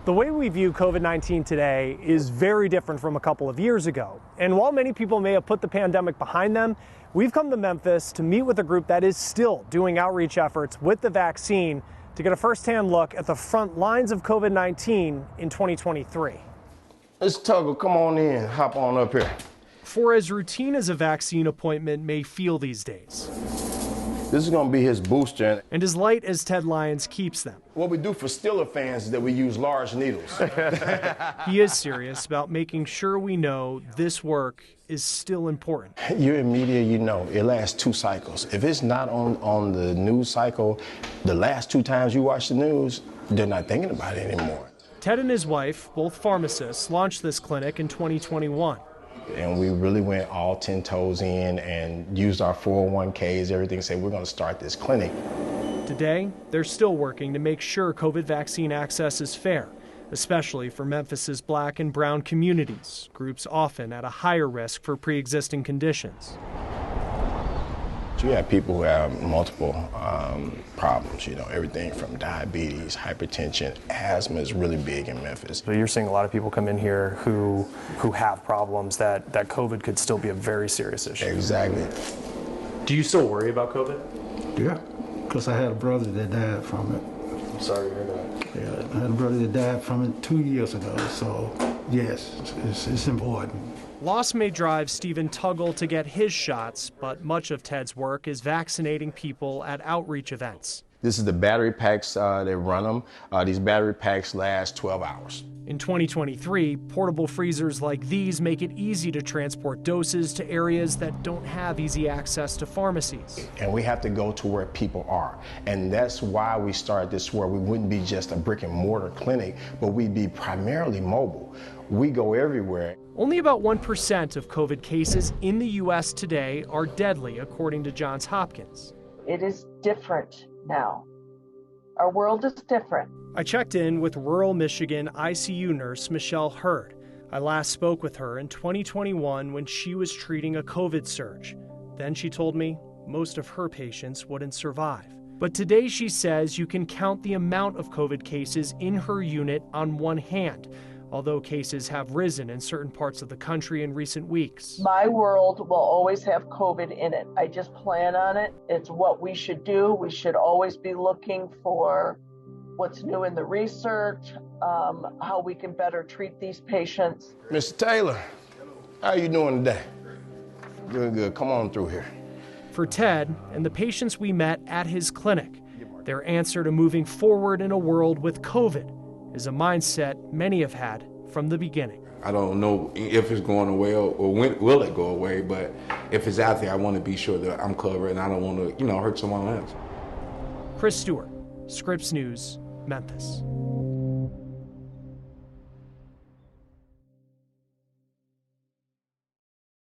The way we view COVID-19 today is very different from a couple of years ago. And while many people may have put the pandemic behind them, we've come to Memphis to meet with a group that is still doing outreach efforts with the vaccine to get a firsthand look at the front lines of COVID-19 in 2023. Mr. Tuggle, come on in, hop on up here. For as routine as a vaccine appointment may feel these days, this is going to be his booster. and as light as Ted Lyons keeps them, What we do for Steeler fans is that we use large needles. he is serious about making sure we know this work is still important. You're in media, you know, it lasts 2 cycles. If it's not on the news cycle, the last 2 times you watch the news, they're not thinking about it anymore. Ted and his wife, both pharmacists, launched this clinic in 2021. And we really went all 10 toes in and used our 401ks, everything, said we're going to start this clinic. Today, they're still working to make sure COVID vaccine access is fair, especially for Memphis's Black and brown communities, groups often at a higher risk for pre-existing conditions. You have people who have multiple problems, you know, everything from diabetes, hypertension, asthma is really big in Memphis. So you're seeing a lot of people come in here who have problems that COVID could still be a very serious issue. Exactly. Do you still worry about COVID? Yeah, because I had a brother that died from it. I'm sorry to hear that. Yeah, I had a brother that died from it 2 years ago, so yes, it's important. Loss may drive Stephen Tuggle to get his shots, but much of Ted's work is vaccinating people at outreach events. This is the battery packs, they run them. These battery packs last 12 hours. In 2023, portable freezers like these make it easy to transport doses to areas that don't have easy access to pharmacies. And we have to go to where people are. And that's why we started this, where we wouldn't be just a brick and mortar clinic, but we'd be primarily mobile. We go everywhere. Only about 1% of COVID cases in the U.S. today are deadly, according to Johns Hopkins. It is different now. Our world is different. I checked in with rural Michigan ICU nurse Michelle Hurd. I last spoke with her in 2021 when she was treating a COVID surge. Then she told me most of her patients wouldn't survive. But today she says you can count the amount of COVID cases in her unit on one hand, although cases have risen in certain parts of the country in recent weeks. My world will always have COVID in it. I just plan on it. It's what we should do. We should always be looking for what's new in the research, how we can better treat these patients. Mr. Taylor, how are you doing today? Good, good. Come on through here. For Ted and the patients we met at his clinic, their answer to moving forward in a world with COVID is a mindset many have had from the beginning. I don't know if it's going away or when will it go away, but if it's out there, I want to be sure that I'm covered and I don't want to, hurt someone else. Chris Stewart, Scripps News, Memphis.